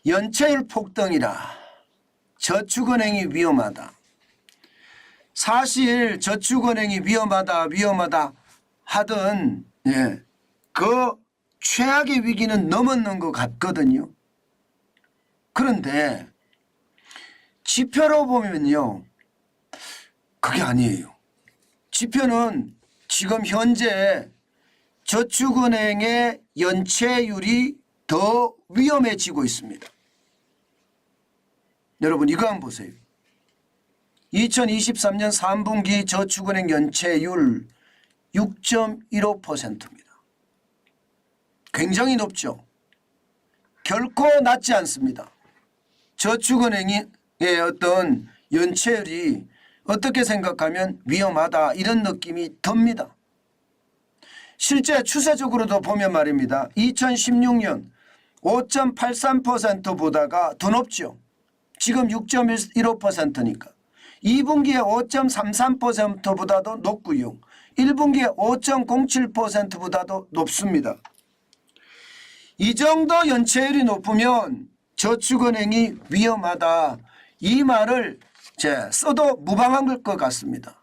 연체율 폭등이라 저축은행이 위험하다. 사실 저축은행이 위험하다 하던 그 최악의 위기는 넘었는 것 같거든요. 그런데 지표로 보면요, 그게 아니에요. 지표는 지금 현재 저축은행의 연체율이 더 위험해지고 있습니다. 여러분 이거 한번 보세요. 2023년 3분기 저축은행 연체율 6.15%입니다. 굉장히 높죠. 결코 낮지 않습니다. 저축은행의 어떤 연체율이 어떻게 생각하면 위험하다 이런 느낌이 듭니다. 실제 추세적으로도 보면 말입니다. 2016년 5.83%보다가 더 높죠. 지금 6.15%니까. 2분기에 5.33%보다도 높고요. 1분기에 5.07%보다도 높습니다. 이 정도 연체율이 높으면 저축은행이 위험하다. 이 말을 써도 무방한 것 같습니다.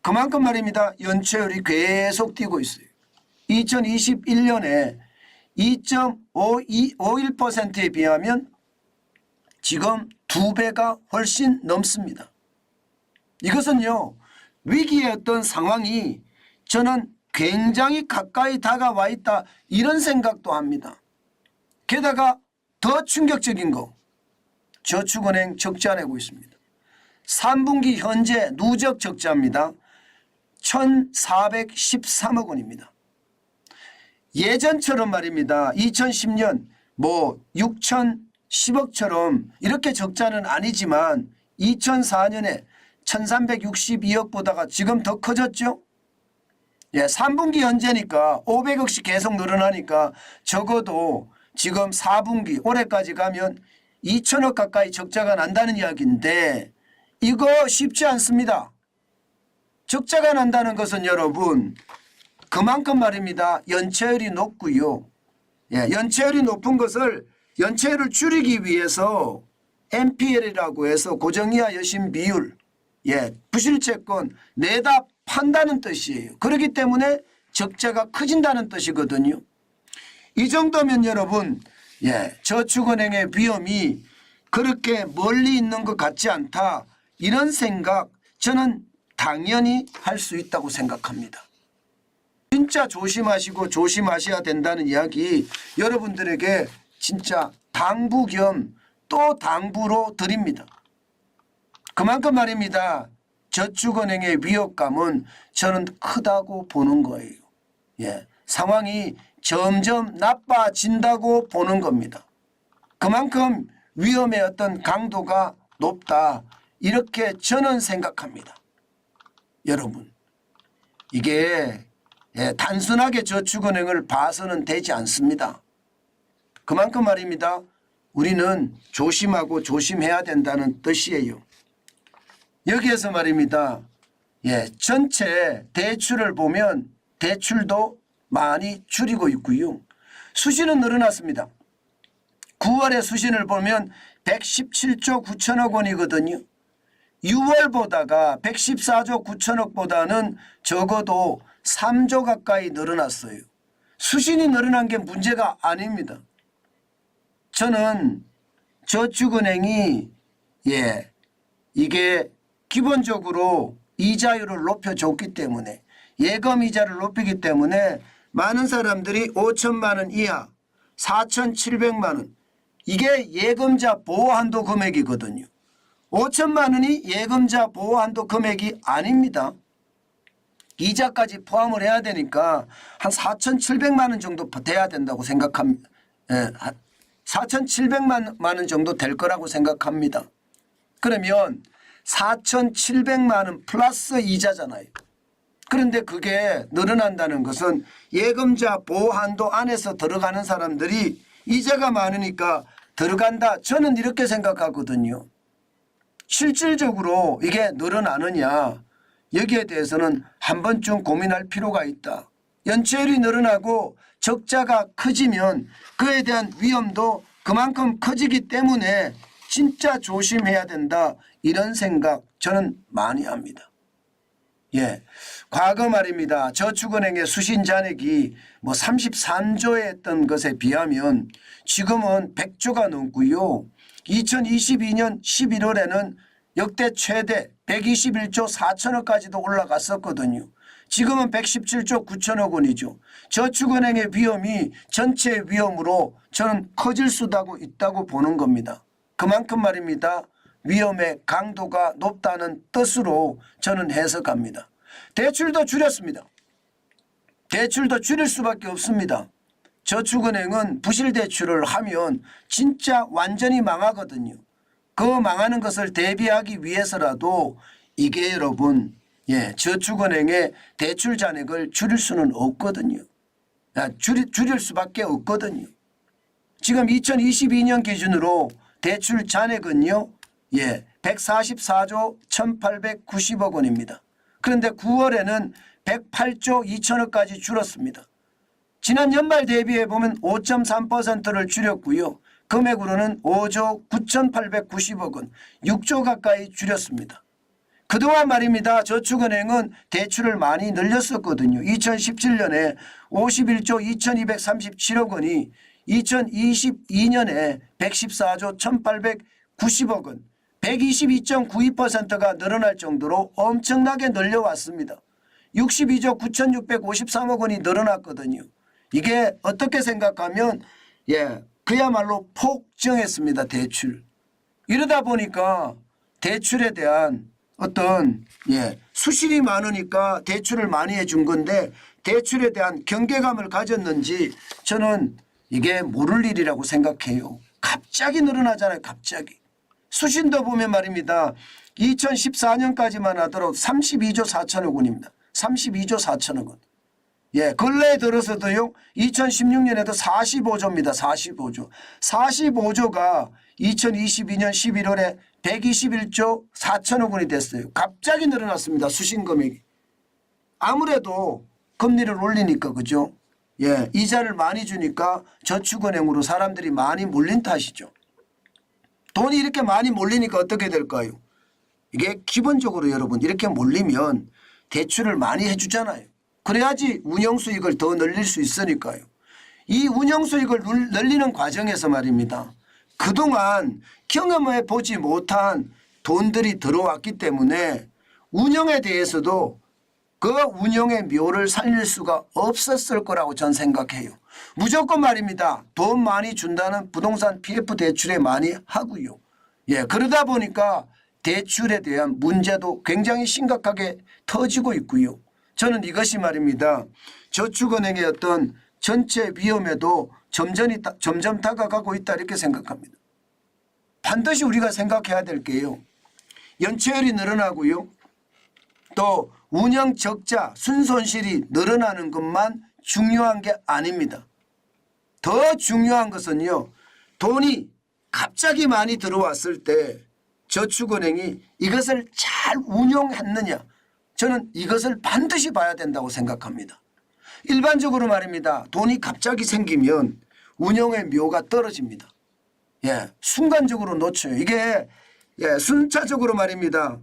그만큼 말입니다. 연체율이 계속 뛰고 있어요. 2021년에 2.51%에 비하면 지금 2배가 훨씬 넘습니다. 이것은요, 위기의 어떤 상황이 저는 굉장히 가까이 다가와 있다 이런 생각도 합니다. 게다가 더 충격적인 거, 저축은행 적자 내고 있습니다. 3분기 현재 누적 적자입니다. 1,413억 원입니다. 예전처럼 말입니다. 2010년 6,010억처럼 이렇게 적자는 아니지만 2004년에 1,362억보다가 지금 더 커졌죠. 3분기 현재니까 500억씩 계속 늘어나니까 적어도 지금 4분기 올해까지 가면 2천억 가까이 적자가 난다는 이야기인데 이거 쉽지 않습니다. 적자가 난다는 것은 여러분 그만큼 말입니다. 연체율이 높고요. 연체율이 높은 것을 연체율을 줄이기 위해서 NPL이라고 해서 고정이하 여신 비율, 부실채권 내다 판다는 뜻이에요. 그렇기 때문에 적자가 커진다는 뜻이거든요. 이 정도면 여러분 저축은행의 위험이 그렇게 멀리 있는 것 같지 않다. 이런 생각 저는 당연히 할 수 있다고 생각합니다. 진짜 조심하시고 조심하셔야 된다는 이야기 여러분들에게 진짜 당부 겸 또 당부로 드립니다. 그만큼 말입니다. 저축은행의 위협감은 저는 크다고 보는 거예요. 상황이 점점 나빠진다고 보는 겁니다. 그만큼 위험의 어떤 강도가 높다. 이렇게 저는 생각합니다. 여러분 이게 단순하게 저축은행을 봐서는 되지 않습니다. 그만큼 말입니다. 우리는 조심하고 조심해야 된다는 뜻이에요. 여기에서 말입니다. 전체 대출을 보면 대출도 많이 줄이고 있고요. 수신은 늘어났습니다. 9월의 수신을 보면 117조 9천억 원이거든요. 6월보다가 114조 9천억보다는 적어도 3조 가까이 늘어났어요. 수신이 늘어난 게 문제가 아닙니다. 저는 저축은행이 이게 기본적으로 이자율을 높여줬기 때문에 예금 이자를 높이기 때문에 많은 사람들이 5천만 원 이하 4,700만 원 이게 예금자 보호한도 금액이거든요. 5천만 원이 예금자 보호한도 금액이 아닙니다. 이자까지 포함을 해야 되니까 한 4,700만 원 정도 돼야 된다고 생각합니다. 4,700만 원 정도 될 거라고 생각합니다. 그러면 4,700만 원 플러스 이자잖아요. 그런데 그게 늘어난다는 것은 예금자 보호한도 안에서 들어가는 사람들이 이자가 많으니까 들어간다. 저는 이렇게 생각하거든요. 실질적으로 이게 늘어나느냐 여기에 대해서는 한 번쯤 고민할 필요가 있다. 연체율이 늘어나고 적자가 커지면 그에 대한 위험도 그만큼 커지기 때문에 진짜 조심해야 된다, 이런 생각 저는 많이 합니다. 예, 과거 말입니다. 저축은행의 수신 잔액이 뭐 33조에 했던 것에 비하면 지금은 100조가 넘고요. 2022년 11월에는 역대 최대 121조 4천억까지도 올라갔었거든요. 지금은 117조 9천억 원이죠. 저축은행의 위험이 전체 위험으로 저는 커질 수도 있다고 보는 겁니다. 그만큼 말입니다. 위험의 강도가 높다는 뜻으로 저는 해석합니다. 대출도 줄였습니다. 대출도 줄일 수밖에 없습니다. 저축은행은 부실대출을 하면 진짜 완전히 망하거든요. 그 망하는 것을 대비하기 위해서라도 이게 여러분, 저축은행의 대출 잔액을 줄일 수는 없거든요. 줄일 수밖에 없거든요. 지금 2022년 기준으로 대출 잔액은요, 144조 1890억 원입니다. 그런데 9월에는 108조 2천억까지 줄었습니다. 지난 연말 대비해 보면 5.3%를 줄였고요. 금액으로는 5조 9,890억 원, 6조 가까이 줄였습니다. 그동안 말입니다. 저축은행은 대출을 많이 늘렸었거든요. 2017년에 51조 2237억 원이 2022년에 114조 1890억 원, 122.92%가 늘어날 정도로 엄청나게 늘려왔습니다. 62조 9653억 원이 늘어났거든요. 이게 어떻게 생각하면 그야말로 폭증했습니다. 대출. 이러다 보니까 대출에 대한 어떤 수실이 많으니까 대출을 많이 해준 건데 대출에 대한 경계감을 가졌는지 저는 이게 모를 일이라고 생각해요. 갑자기 늘어나잖아요. 갑자기. 수신도 보면 말입니다. 2014년까지만 하더라도 32조 4천억 원입니다. 32조 4천억 원. 근래에 들어서도요. 2016년에도 45조입니다. 45조. 45조가 2022년 11월에 121조 4천억 원이 됐어요. 갑자기 늘어났습니다. 수신 금액이. 아무래도 금리를 올리니까 그죠. 이자를 많이 주니까 저축은행으로 사람들이 많이 몰린 탓이죠. 돈이 이렇게 많이 몰리니까 어떻게 될까요? 이게 기본적으로 여러분 이렇게 몰리면 대출을 많이 해주잖아요. 그래야지 운영수익을 더 늘릴 수 있으니까요. 이 운영수익을 늘리는 과정에서 말입니다. 그동안 경험해 보지 못한 돈들이 들어왔기 때문에 운영에 대해서도 그 운영의 묘를 살릴 수가 없었을 거라고 전 생각해요. 무조건 말입니다. 돈 많이 준다는 부동산 PF 대출에 많이 하고요. 그러다 보니까 대출에 대한 문제도 굉장히 심각하게 터지고 있고요. 저는 이것이 말입니다. 저축은행의 어떤 전체 위험에도 점점 다가가고 있다 이렇게 생각합니다. 반드시 우리가 생각해야 될 게요. 연체율이 늘어나고요. 또 운영 적자, 순손실이 늘어나는 것만 중요한 게 아닙니다. 더 중요한 것은요. 돈이 갑자기 많이 들어왔을 때 저축은행이 이것을 잘 운용했느냐. 저는 이것을 반드시 봐야 된다고 생각합니다. 일반적으로 말입니다. 돈이 갑자기 생기면 운용의 묘가 떨어집니다. 순간적으로 놓쳐요. 이게 순차적으로 말입니다.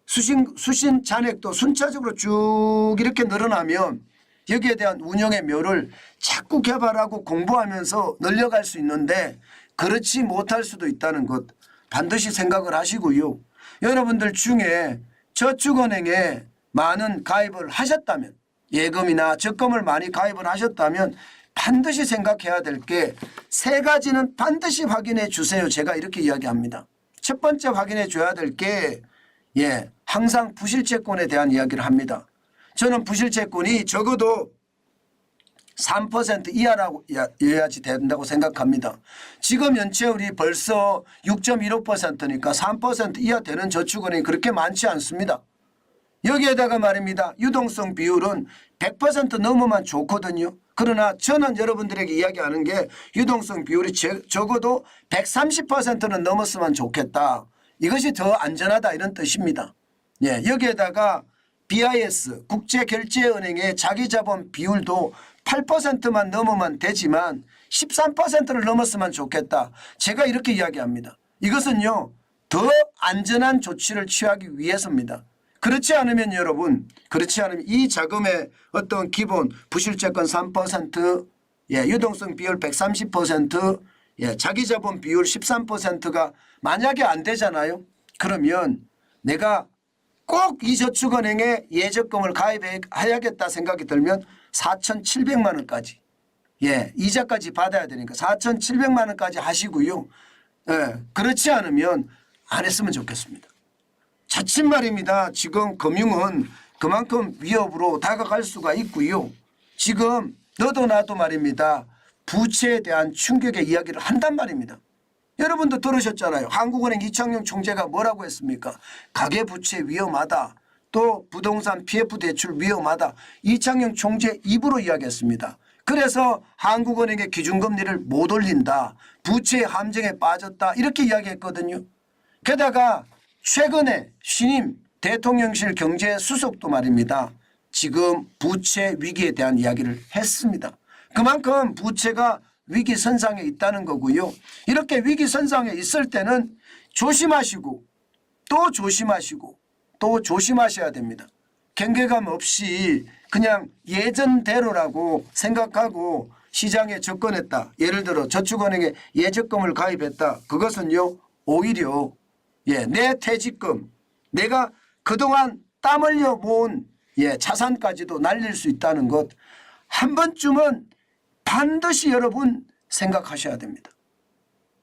수신 잔액도 순차적으로 쭉 이렇게 늘어나면 여기에 대한 운영의 묘를 자꾸 개발하고 공부하면서 늘려갈 수 있는데 그렇지 못할 수도 있다는 것 반드시 생각을 하시고요. 여러분들 중에 저축은행에 많은 가입을 하셨다면 예금이나 적금을 많이 가입을 하셨다면 반드시 생각해야 될 게 세 가지는 반드시 확인해 주세요. 제가 이렇게 이야기합니다. 첫 번째 확인해 줘야 될 게 항상 부실채권에 대한 이야기를 합니다. 저는 부실채권이 적어도 3% 이하라고 해야지 된다고 생각합니다. 지금 연체율이 벌써 6.15%니까 3% 이하 되는 저축은행이 그렇게 많지 않습니다. 여기에다가 말입니다. 유동성 비율은 100% 넘으면 좋거든요. 그러나 저는 여러분들에게 이야기하는 게 유동성 비율이 적어도 130%는 넘었으면 좋겠다. 이것이 더 안전하다 이런 뜻입니다. 여기에다가 BIS 국제결제은행의 자기자본 비율도 8%만 넘으면 되지만 13%를 넘었으면 좋겠다. 제가 이렇게 이야기합니다. 이것은요 더 안전한 조치를 취하기 위해서입니다. 그렇지 않으면 여러분, 그렇지 않으면 이 자금의 어떤 기본 부실채권 3%, 유동성 비율 130%, 자기자본 비율 13%가 만약에 안 되잖아요. 그러면 내가 꼭 이 저축은행에 예적금을 가입해야겠다 생각이 들면 4,700만 원까지 이자까지 받아야 되니까 4,700만 원까지 하시고요. 그렇지 않으면 안 했으면 좋겠습니다. 자칫 말입니다. 지금 금융은 그만큼 위협으로 다가갈 수가 있고요. 지금 너도 나도 말입니다. 부채에 대한 충격의 이야기를 한단 말입니다. 여러분도 들으셨잖아요. 한국은행 이창용 총재가 뭐라고 했습니까? 가계부채 위험하다. 또 부동산 PF 대출 위험하다. 이창용 총재 입으로 이야기했습니다. 그래서 한국은행의 기준금리를 못 올린다. 부채의 함정에 빠졌다. 이렇게 이야기했거든요. 게다가 최근에 신임 대통령실 경제수석도 말입니다. 지금 부채 위기에 대한 이야기를 했습니다. 그만큼 부채가 위기선상에 있다는 거고요. 이렇게 위기선상에 있을 때는 조심하시고 또 조심하시고 또 조심하셔야 됩니다. 경계감 없이 그냥 예전대로라고 생각하고 시장에 접근했다. 예를 들어 저축은행에 예적금을 가입했다. 그것은요 오히려 내 퇴직금, 내가 그동안 땀 흘려 모은 자산까지도 날릴 수 있다는 것 한 번쯤은 반드시 여러분 생각하셔야 됩니다.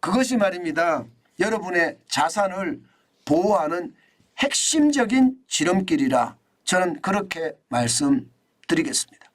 그것이 말입니다. 여러분의 자산을 보호하는 핵심적인 지름길이라 저는 그렇게 말씀드리겠습니다.